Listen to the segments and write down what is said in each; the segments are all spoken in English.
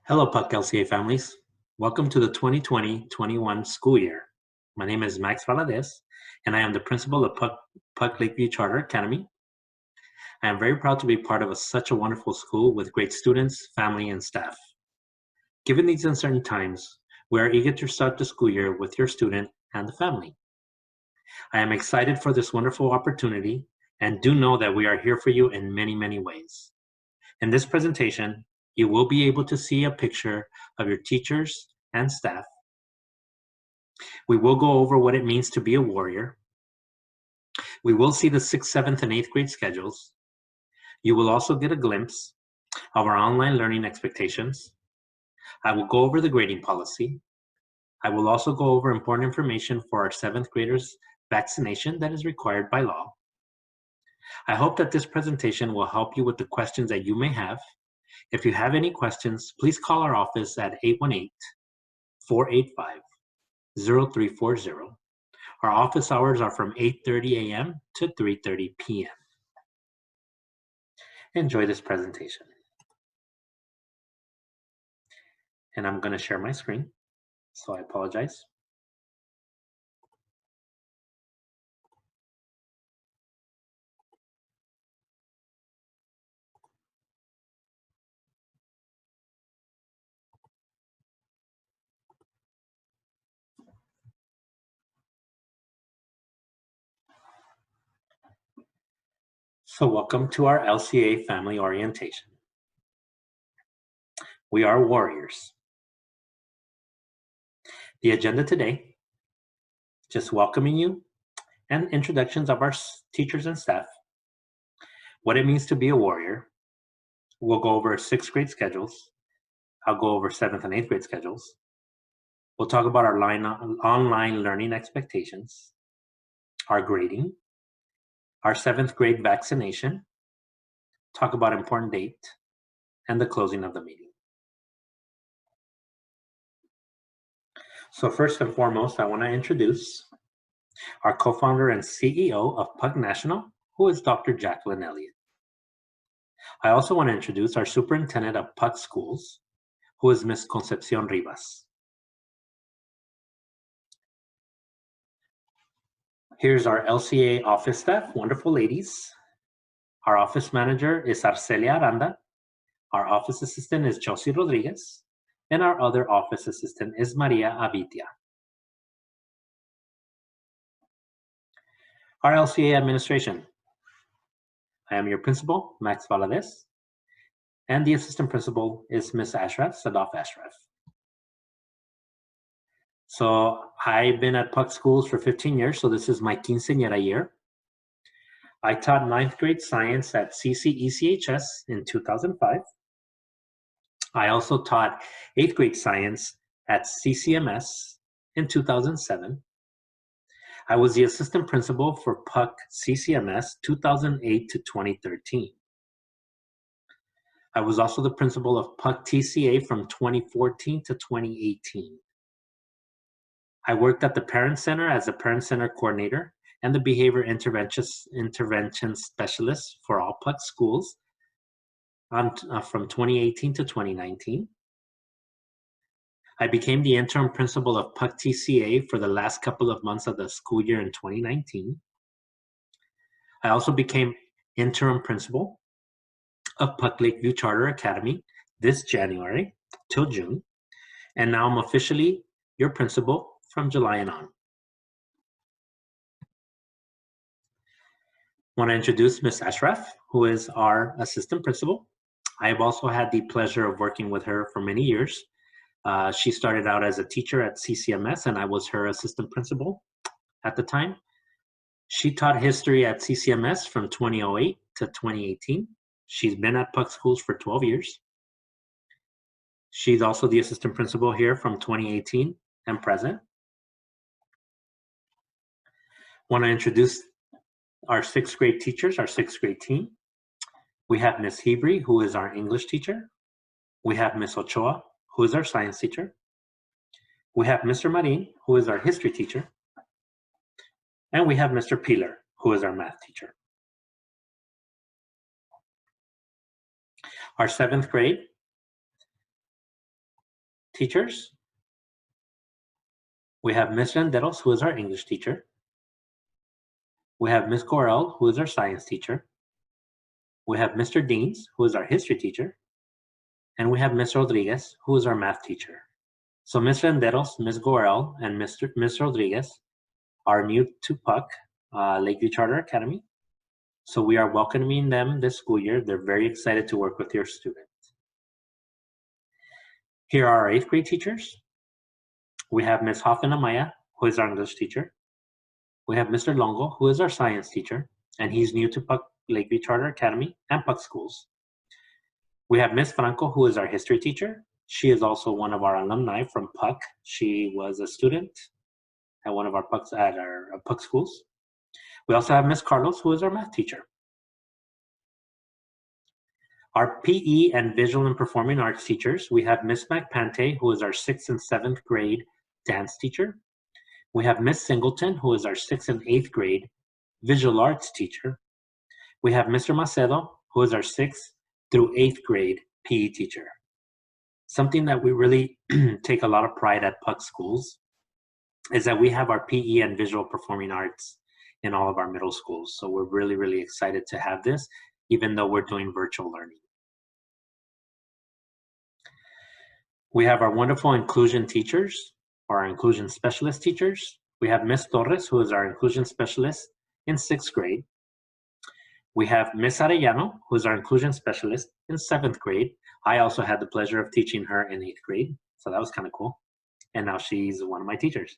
Hello, PUC LCA families. Welcome to the 2020-21 school year. My name is Max Valadez, and I am the principal of PUC Lakeview Charter Academy. I am very proud to be part of such a wonderful school with great students, family, and staff. Given these uncertain times, we are eager to start the school year with your student and the family. I am excited for this wonderful opportunity and do know that we are here for you in many, many ways. In this presentation, you will be able to see a picture of your teachers and staff. We will go over what it means to be a warrior. We will see the 6th, 7th, and 8th grade schedules. You will also get a glimpse of our online learning expectations. I will go over the grading policy. I will also go over important information for our 7th graders vaccination that is required by law. I hope that this presentation will help you with the questions that you may have. If you have any questions, please call our office at 818-485-0340. Our office hours are from 8:30 a.m. to 3:30 p.m. Enjoy this presentation. And I'm going to share my screen, so I apologize. So welcome to our LCA family orientation. We are warriors. The agenda today, just welcoming you and introductions of our teachers and staff, what it means to be a warrior. We'll go over 6th grade schedules. I'll go over 7th and 8th grade schedules. We'll talk about our online learning expectations, our grading, our 7th grade vaccination, talk about important date, and the closing of the meeting. So first and foremost, I want to introduce our co-founder and CEO of PUC National, who is Dr. Jacqueline Elliott. I also want to introduce our superintendent of PUC schools, who is Ms. Concepcion Rivas. Here's our LCA office staff, wonderful ladies. Our office manager is Arcelia Aranda. Our office assistant is Chelsea Rodriguez. And our other office assistant is Maria Avitia. Our LCA administration. I am your principal, Max Valadez. And the assistant principal is Ms. Ashraf, Sadaf Ashraf. So I've been at PUC schools for 15 years, so this is my quinceañera year. I taught 9th grade science at CCECHS in 2005. I also taught 8th grade science at CCMS in 2007. I was the assistant principal for PUC CCMS 2008 to 2013. I was also the principal of PUC TCA from 2014 to 2018. I worked at the Parent Center as a Parent Center coordinator and the Behavior Intervention Specialist for all PUC schools from 2018 to 2019. I became the interim principal of PUC TCA for the last couple of months of the school year in 2019. I also became interim principal of PUC Lakeview Charter Academy this January till June, and now I'm officially your principal from July and on. I want to introduce Ms. Ashraf, who is our assistant principal. I have also had the pleasure of working with her for many years. She started out as a teacher at CCMS, and I was her assistant principal at the time. She taught history at CCMS from 2008 to 2018. She's been at PUC schools for 12 years. She's also the assistant principal here from 2018 and present. I want to introduce our 6th grade teachers, our 6th grade team. We have Ms. Hebry, who is our English teacher. We have Ms. Ochoa, who is our science teacher. We have Mr. Marin, who is our history teacher. And we have Mr. Pilar, who is our math teacher. Our 7th grade Teachers, we have Ms. Renderos, who is our English teacher. We have Ms. Correll, who is our science teacher. We have Mr. Deans, who is our history teacher. And we have Ms. Rodriguez, who is our math teacher. So Ms. Renderos, Ms. Gorel, and Ms. Rodriguez are new to PUC, Lakeview Charter Academy. So we are welcoming them this school year. They're very excited to work with your students. Here are our 8th grade teachers. We have Ms. Hoffman Amaya, who is our English teacher. We have Mr. Longo, who is our science teacher, and he's new to PUC Lakeview Charter Academy and PUC schools. We have Ms. Franco, who is our history teacher. She is also one of our alumni from PUC. She was a student at one of our PUC schools. We also have Ms. Carlos, who is our math teacher. Our PE and visual and performing arts teachers, we have Ms. McPante, who is our 6th and 7th grade dance teacher. We have Ms. Singleton, who is our 6th and 8th grade visual arts teacher. We have Mr. Macedo, who is our 6th through 8th grade PE teacher. Something that we really take a lot of pride at PUC schools is that we have our PE and visual performing arts in all of our middle schools. So we're really, really excited to have this, even though we're doing virtual learning. We have our wonderful inclusion teachers, or our inclusion specialist teachers. We have Ms. Torres, who is our inclusion specialist in 6th grade. We have Ms. Arellano, who is our inclusion specialist in 7th grade. I also had the pleasure of teaching her in 8th grade, so that was kind of cool. And now she's one of my teachers.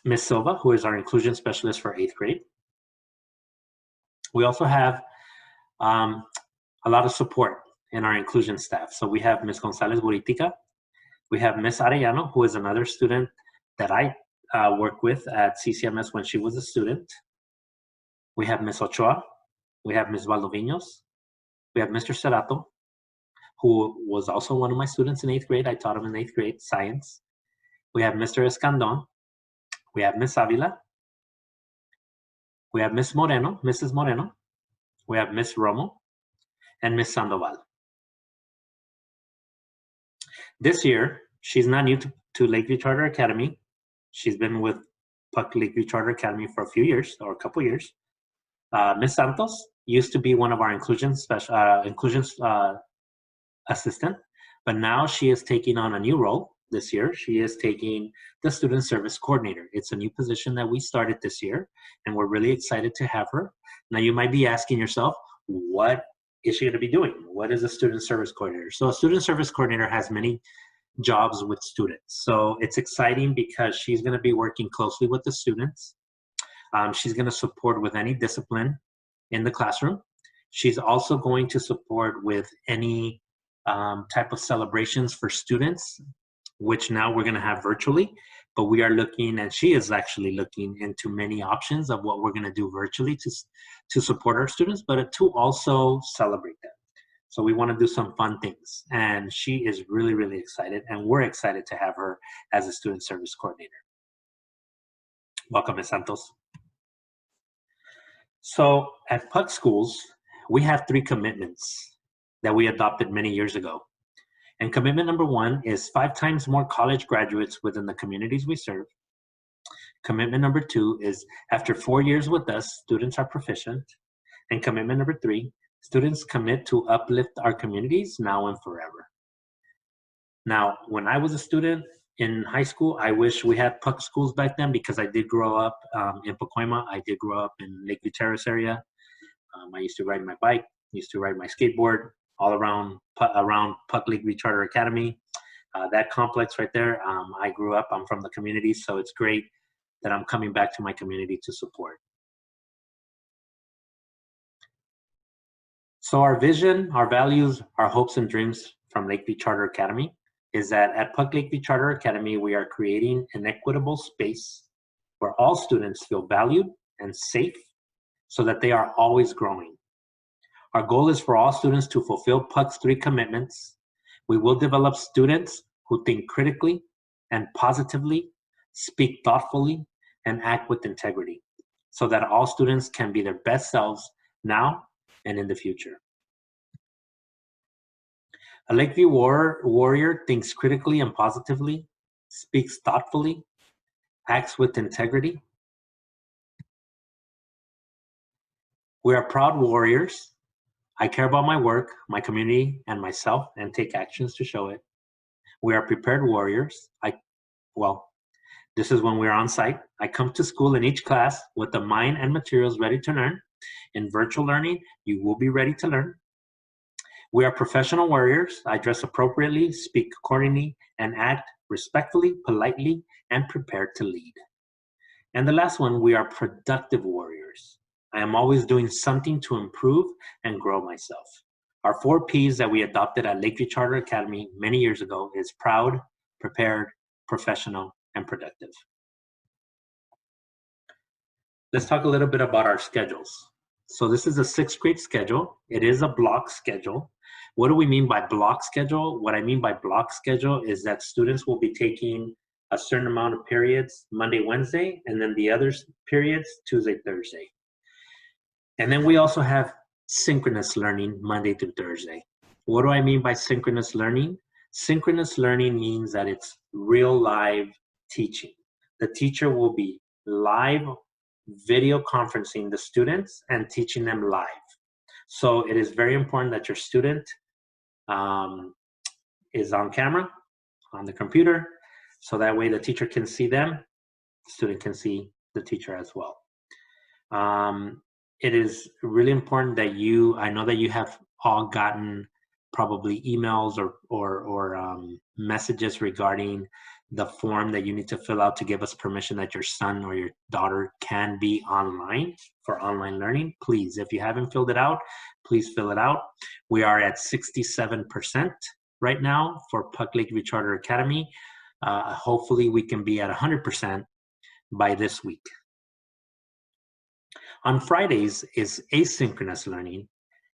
Ms. Silva, who is our inclusion specialist for 8th grade. We also have a lot of support in our inclusion staff. So we have Ms. Gonzalez Buritica. We have Ms. Arellano, who is another student that I worked with at CCMS when she was a student. We have Ms. Ochoa. We have Ms. Valdovinos. We have Mr. Cerato, who was also one of my students in 8th grade. I taught him in 8th grade science. We have Mr. Escandon. We have Ms. Avila. We have Ms. Moreno, Mrs. Moreno. We have Ms. Romo and Ms. Sandoval. This year, she's not new to Lakeview Charter Academy. She's been with PUC Lakeview Charter Academy for a few years, or a couple years. Ms. Santos used to be one of our inclusion assistant, but now she is taking on a new role this year. She is taking the student service coordinator. It's a new position that we started this year, and we're really excited to have her. Now you might be asking yourself, what is she going to be doing? What is a student service coordinator? So a student service coordinator has many jobs with students. So it's exciting because she's going to be working closely with the students. She's going to support with any discipline in the classroom. She's also going to support with any type of celebrations for students, which now we're going to have virtually, but we are looking, and she is actually looking into many options of what we're going to do virtually to support our students, but to also celebrate them. So we want to do some fun things, and she is really, really excited, and we're excited to have her as a student service coordinator. Welcome, Ms. Santos. So at PUC schools, we have 3 commitments that we adopted many years ago. And commitment number 1 is 5 times more college graduates within the communities we serve. Commitment number 2 is after 4 years with us, students are proficient. And commitment number 3, students commit to uplift our communities now and forever. Now, when I was a student in high school, I wish we had PUC schools back then because I did grow up in Pacoima. I did grow up in Lakeview Terrace area. I used to ride my bike, used to ride my skateboard all around PUC Lakeview Charter Academy. That complex right there, I grew up, I'm from the community, so it's great that I'm coming back to my community to support. So our vision, our values, our hopes and dreams from Lakeview Charter Academy is that at PUC Lakeview Charter Academy, we are creating an equitable space where all students feel valued and safe so that they are always growing. Our goal is for all students to fulfill PUC's 3 commitments. We will develop students who think critically and positively, speak thoughtfully, and act with integrity so that all students can be their best selves now and in the future. A Lakeview warrior thinks critically and positively, speaks thoughtfully, acts with integrity. We are proud warriors. I care about my work, my community, and myself, and take actions to show it. We are prepared warriors. This is when we're on site. I come to school in each class with the mind and materials ready to learn. In virtual learning, you will be ready to learn. We are professional warriors. I dress appropriately, speak accordingly, and act respectfully, politely, and prepared to lead. And the last one, we are productive warriors. I am always doing something to improve and grow myself. Our 4 Ps that we adopted at Lakeview Charter Academy many years ago is proud, prepared, professional, and productive. Let's talk a little bit about our schedules. So this is a 6th grade schedule. It is a block schedule. What do we mean by block schedule? What I mean by block schedule is that students will be taking a certain amount of periods Monday, Wednesday, and then the other periods Tuesday, Thursday. And then we also have synchronous learning Monday through Thursday. What do I mean by synchronous learning? Synchronous learning means that it's real live teaching. The teacher will be live video conferencing the students and teaching them live. So it is very important that your student is on camera, on the computer, so that way the teacher can see them, the student can see the teacher as well. It is really important that I know that you have all gotten probably emails or messages regarding the form that you need to fill out to give us permission that your son or your daughter can be online for online learning. Please, if you haven't filled it out, please fill it out. We are at 67% right now for PUC Lakeview Charter Academy. Hopefully we can be at 100% by this week. On Fridays is asynchronous learning.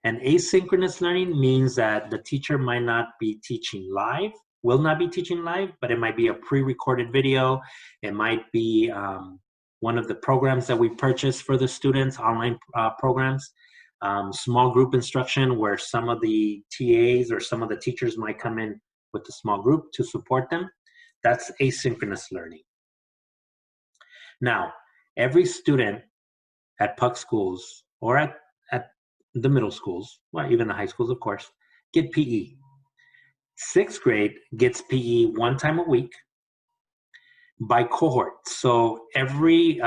And asynchronous learning means that the teacher might not be teaching live, will not be teaching live, but it might be a pre-recorded video. It might be one of the programs that we purchase for the students, online programs, small group instruction where some of the TAs or some of the teachers might come in with a small group to support them. That's asynchronous learning. Now, every student at PUC schools or at the middle schools, well, even the high schools, of course, get PE. 6th grade gets PE 1 time a week by cohort. So every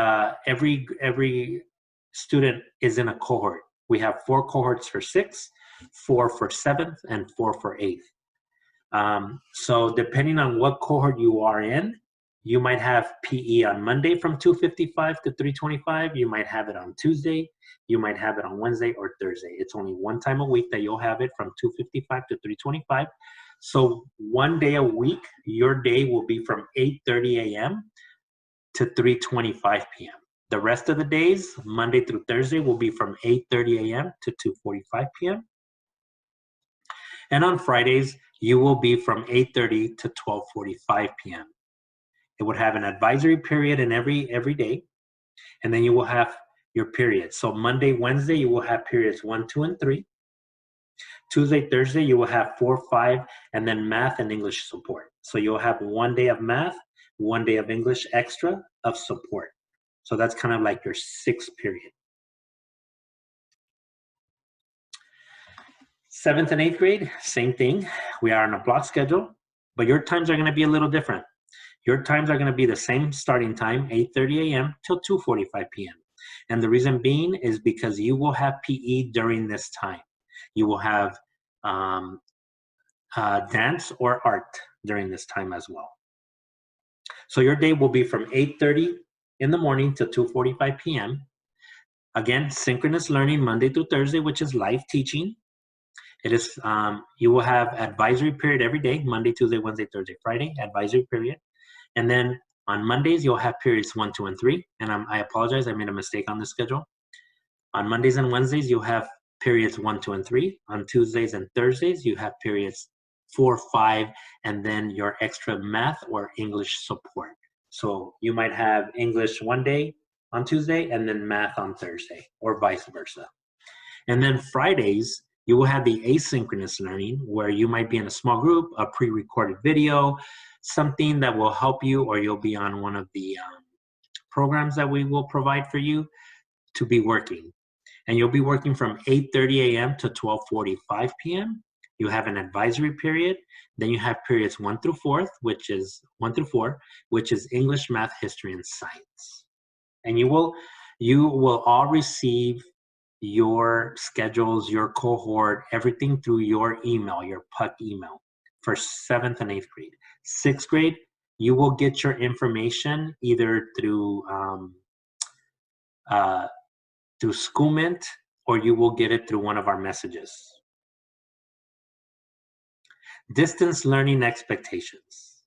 student is in a cohort. We have 4 cohorts for 6th, 4 for 7th, and 4 for 8th. So depending on what cohort you are in, you might have PE on Monday from 2:55 to 3:25. You might have it on Tuesday. You might have it on Wednesday or Thursday. It's only 1 time a week that you'll have it from 2:55 to 3:25. So 1 day a week, your day will be from 8:30 a.m. to 3:25 p.m. The rest of the days, Monday through Thursday, will be from 8:30 a.m. to 2:45 p.m. And on Fridays, you will be from 8:30 to 12:45 p.m. It would have an advisory period in every day, and then you will have your periods. So Monday, Wednesday, you will have periods 1, 2, and 3. Tuesday, Thursday, you will have 4, 5, and then math and English support. So you'll have 1 day of math, 1 day of English extra of support. So that's kind of like your 6th period. 7th and 8th grade, same thing. We are on a block schedule, but your times are going to be a little different. Your times are going to be the same starting time, 8:30 a.m. till 2:45 p.m. And the reason being is because you will have PE during this time. You will have dance or art during this time as well. So your day will be from 8:30 in the morning to 2:45 p.m. Again, synchronous learning Monday through Thursday, which is live teaching. It is, you will have advisory period every day, Monday, Tuesday, Wednesday, Thursday, Friday, advisory period. And then on Mondays, you'll have periods 1, 2, and 3. And I apologize, I made a mistake on the schedule. On Mondays and Wednesdays, you have periods 1, 2, and 3. On Tuesdays and Thursdays, you have periods 4, 5, and then your extra math or English support. So you might have English 1 day on Tuesday and then math on Thursday, or vice versa. And then Fridays, You will have the asynchronous learning, where you might be in a small group, a pre-recorded video, something that will help you, or you'll be on one of the programs that we will provide for you to be working. And you'll be working from 8:30 a.m. to 12:45 p.m. You have an advisory period. Then you have periods 1 through 4, which is English, math, history, and science. And you will all receive your schedules, your cohort, everything through your email, your PUC email, for 7th and 8th grade. 6th grade, you will get your information either through Schoolmint, or you will get it through one of our messages. Distance learning expectations.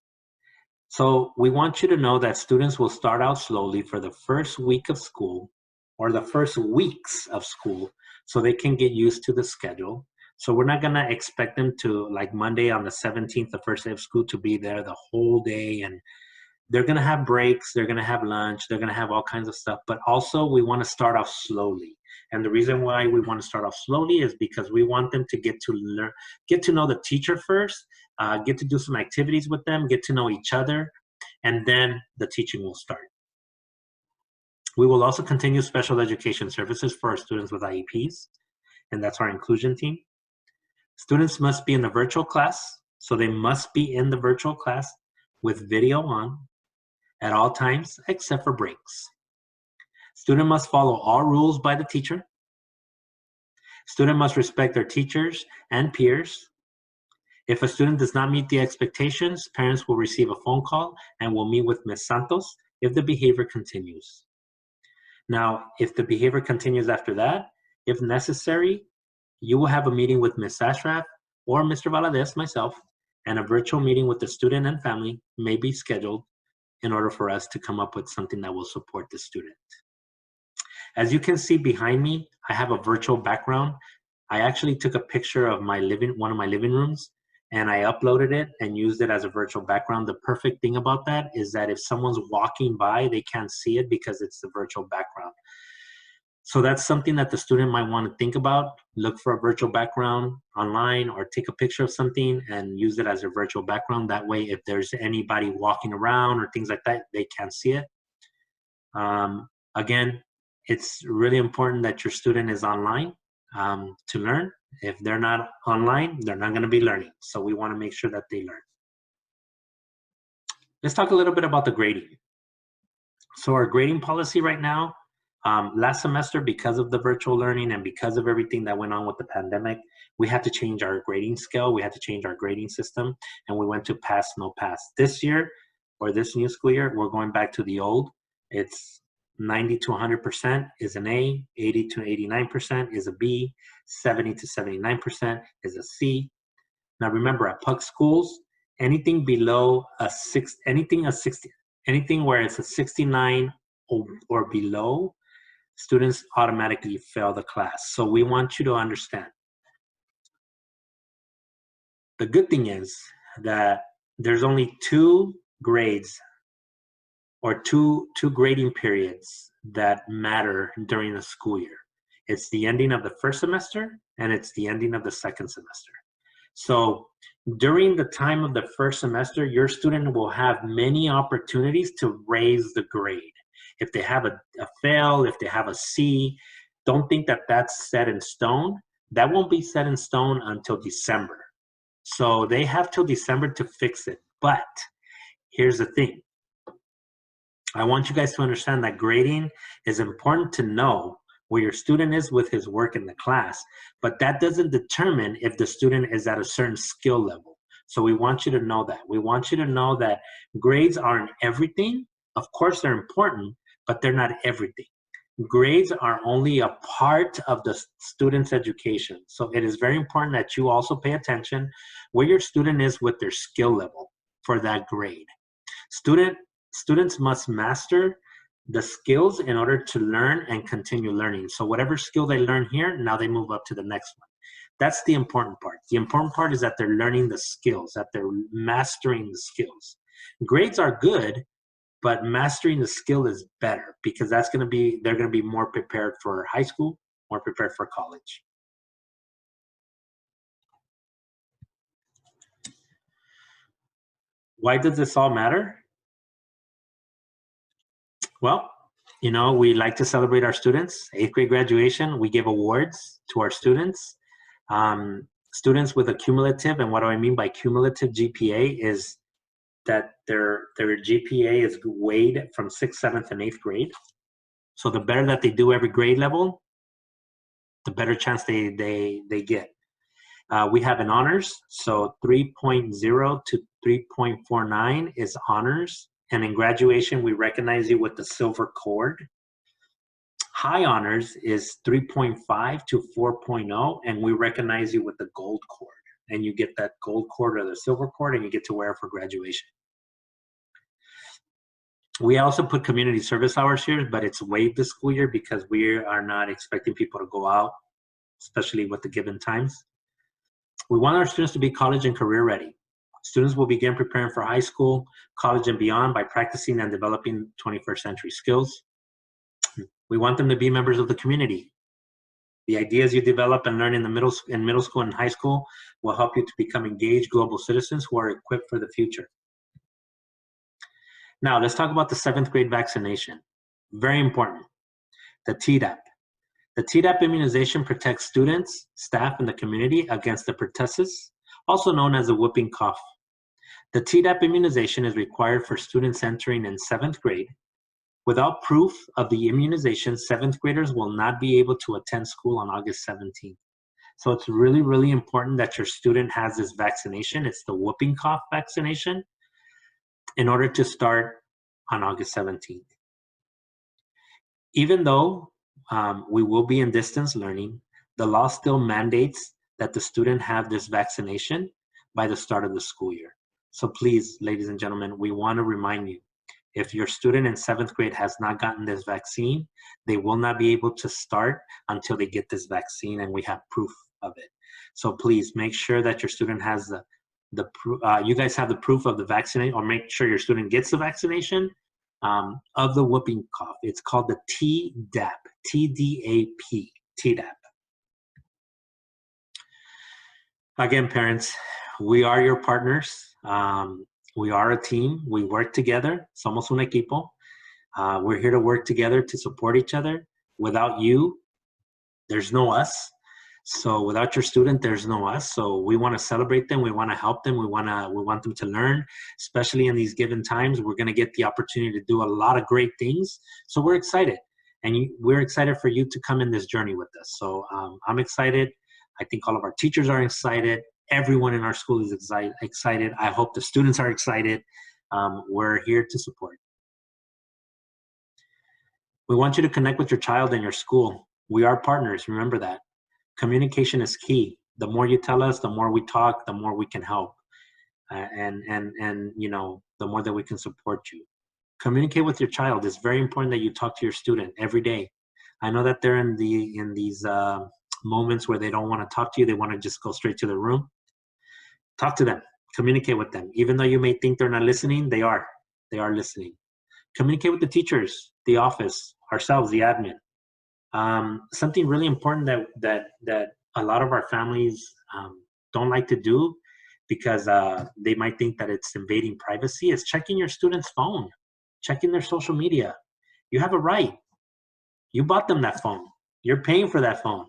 So we want you to know that students will start out slowly for the first week of school, or the first weeks of school, so they can get used to the schedule. So we're not gonna expect them to, like Monday on the 17th, the first day of school, to be there the whole day. And they're gonna have breaks, they're gonna have lunch, they're gonna have all kinds of stuff. But also we wanna start off slowly. And the reason why we wanna start off slowly is because we want them to get to know the teacher first, get to do some activities with them, get to know each other, and then the teaching will start. We will also continue special education services for our students with IEPs, and that's our inclusion team. Students must be in the virtual class, so they must be in the virtual class with video on at all times except for breaks. Student must follow all rules by the teacher. Student must respect their teachers and peers. If a student does not meet the expectations, parents will receive a phone call and will meet with Ms. Santos if the behavior continues. Now, if the behavior continues after that, if necessary, you will have a meeting with Ms. Ashraf or Mr. Valadez, myself, and a virtual meeting with the student and family may be scheduled in order for us to come up with something that will support the student. As you can see behind me, I have a virtual background. I actually took a picture of one of my living rooms, and I uploaded it and used it as a virtual background. The perfect thing about that is that if someone's walking by, they can't see it because it's the virtual background. So that's something that the student might want to think about. Look for a virtual background online, or take a picture of something and use it as a virtual background. That way, if there's anybody walking around or things like that, they can't see it. Again, it's really important that your student is online to learn. If they're not online, they're not going to be learning. So we want to make sure that they learn. Let's talk a little bit about the grading. So our grading policy right now, last semester, because of the virtual learning and because of everything that went on with the pandemic, we had to change our grading scale. We had to change our grading system, and we went to pass, no pass. This year, or this new school year, we're going back to the old. It's 90 to 100% is an A, 80 to 89% is a B, 70 to 79% is a C. Now remember, at PUC schools, anything below anything where it's a 69 or below, students automatically fail the class. So we want you to understand. The good thing is that there's only 2 grades, or two grading periods that matter during the school year. It's the ending of the first semester, and it's the ending of the second semester. So during the time of the first semester, your student will have many opportunities to raise the grade. If they have a fail, if they have a C, don't think that that's set in stone. That won't be set in stone until December. So they have till December to fix it. But here's the thing. I want you guys to understand that grading is important to know where your student is with his work in the class, but that doesn't determine if the student is at a certain skill level. So we want you to know that. We want you to know that grades aren't everything. Of course, they're important, but they're not everything. Grades are only a part of the student's education. So it is very important that you also pay attention where your student is with their skill level for that grade. Students must master the skills in order to learn and continue learning. So whatever skill they learn here, now they move up to the next one. That's the important part. The important part is that they're learning the skills, that they're mastering the skills. Grades are good, but mastering the skill is better, because they're going to be more prepared for high school, more prepared for college. Why does this all matter? Well, we like to celebrate our students. 8th grade graduation, we give awards to our students. Students with a cumulative, and what do I mean by cumulative GPA is that their GPA is weighed from 6th, 7th, and 8th grade. So the better that they do every grade level, the better chance they get. We have an honors, so 3.0 to 3.49 is honors. And in graduation, we recognize you with the silver cord. High honors is 3.5 to 4.0, and we recognize you with the gold cord. And you get that gold cord or the silver cord, and you get to wear it for graduation. We also put community service hours here, but it's waived this school year because we are not expecting people to go out, especially with the given times. We want our students to be college and career ready. Students will begin preparing for high school, college, and beyond by practicing and developing 21st century skills. We want them to be members of the community. The ideas you develop and learn in middle school and high school will help you to become engaged global citizens who are equipped for the future. Now, let's talk about the 7th grade vaccination. Very important. The Tdap. The Tdap immunization protects students, staff, and the community against the pertussis, also known as the whooping cough. The Tdap immunization is required for students entering in 7th grade. Without proof of the immunization, 7th graders will not be able to attend school on August 17th. So it's really, really important that your student has this vaccination. It's the whooping cough vaccination in order to start on August 17th. Even though we will be in distance learning, the law still mandates that the student have this vaccination by the start of the school year. So please, ladies and gentlemen, we want to remind you, if your student in 7th grade has not gotten this vaccine, they will not be able to start until they get this vaccine and we have proof of it. So please make sure that your student has you guys have the proof of the vaccination, or make sure your student gets the vaccination of the whooping cough. It's called the Tdap, T-D-A-P, Tdap. Again, parents, we are your partners. We are a team. We work together. Somos un equipo. We're here to work together to support each other. Without you, there's no us. So without your student, there's no us. So we want to celebrate them. We want to help them. We want them to learn, especially in these given times. We're going to get the opportunity to do a lot of great things. So we're excited. And we're excited for you to come in this journey with us. So I'm excited. I think all of our teachers are excited. Everyone in our school is excited. I hope the students are excited. We're here to support. We want you to connect with your child and your school. We are partners. Remember that. Communication is key. The more you tell us, the more we talk, the more we can help. And the more that we can support you. Communicate with your child. It's very important that you talk to your student every day. I know that they're in these moments where they don't want to talk to you. They want to just go straight to the room. Talk to them. Communicate with them. Even though you may think they're not listening, they are. They are listening. Communicate with the teachers, the office, ourselves, the admin. Something really important that a lot of our families don't like to do, because they might think that it's invading privacy, is checking your student's phone, checking their social media. You have a right. You bought them that phone. You're paying for that phone.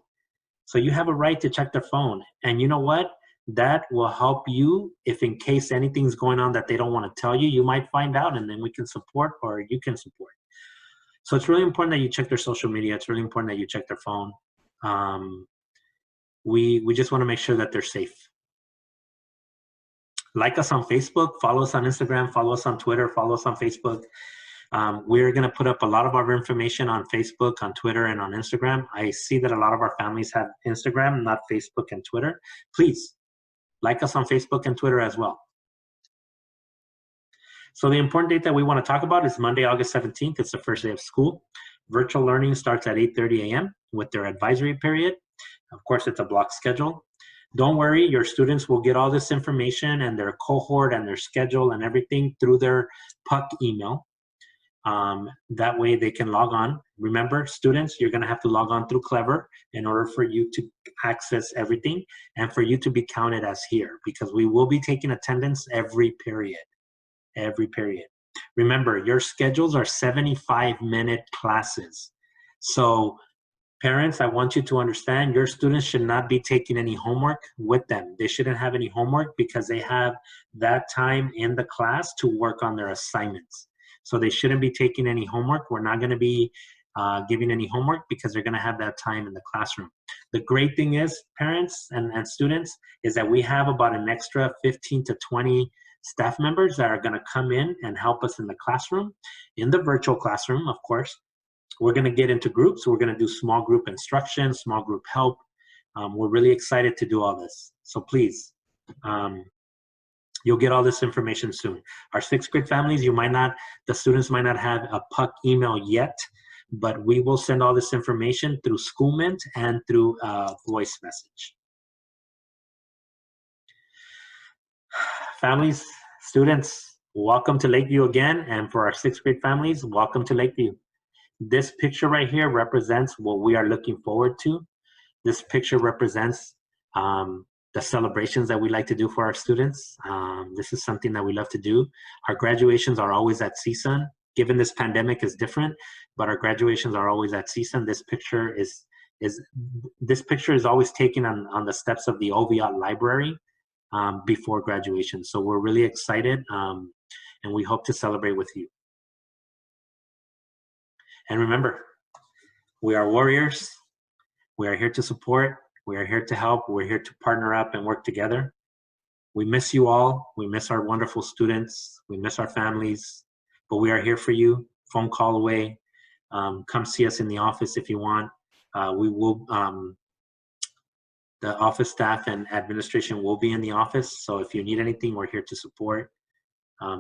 So you have a right to check their phone. And you know what? That will help you if in case anything's going on that they don't want to tell you, you might find out, and then we can support, or you can support. So it's really important that you check their social media. It's really important that you check their phone. We just want to make sure that they're safe. Like us on Facebook, follow us on Instagram, follow us on Twitter, follow us on Facebook. We're going to put up a lot of our information on Facebook, on Twitter, and on Instagram. I see that a lot of our families have Instagram, not Facebook and Twitter. Please like us on Facebook and Twitter as well. So the important date that we want to talk about is Monday, August 17th. It's the first day of school. Virtual learning starts at 8:30 a.m. with their advisory period. Of course, it's a block schedule. Don't worry, your students will get all this information and their cohort and their schedule and everything through their PUC email. That way they can log on. Remember, students, you're going to have to log on through Clever in order for you to access everything and for you to be counted as here, because we will be taking attendance every period. every period. Remember, your schedules are 75-minute classes. So parents, I want you to understand your students should not be taking any homework with them. They shouldn't have any homework because they have that time in the class to work on their assignments. So they shouldn't be taking any homework. We're not going to be giving any homework because they're going to have that time in the classroom. The great thing is, parents and students, is that we have about an extra 15 to 20 staff members that are going to come in and help us in the classroom, in the virtual classroom, of course. We're going to get into groups. We're going to do small group instruction, small group help. We're really excited to do all this. So please, you'll get all this information soon. Our 6th grade families, the students might not have a PUC email yet, but we will send all this information through Schoolmint and through voice message. Families, students, welcome to Lakeview again. And for our 6th grade families, welcome to Lakeview. This picture right here represents what we are looking forward to. This picture represents the celebrations that we like to do for our students. This is something that we love to do. Our graduations are always at CSUN. Given this pandemic is different, but our graduations are always at CSUN. This picture is always taken on the steps of the OVIAT library before graduation. So we're really excited and we hope to celebrate with you. And remember, we are warriors. We are here to support. We are here to help. We're here to partner up and work together. We miss you all. We miss our wonderful students. We miss our families. But we are here for you. Phone call away. Come see us in the office if you want. We will. The office staff and administration will be in the office. So if you need anything, we're here to support.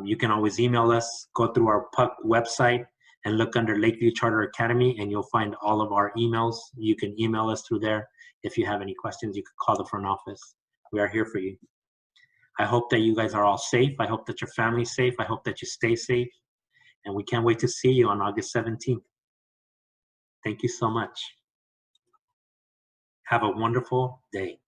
You can always email us. Go through our PUC website and look under Lakeview Charter Academy, and you'll find all of our emails. You can email us through there. If you have any questions, you can call the front office. We are here for you. I hope that you guys are all safe. I hope that your family's safe. I hope that you stay safe. And we can't wait to see you on August 17th. Thank you so much. Have a wonderful day.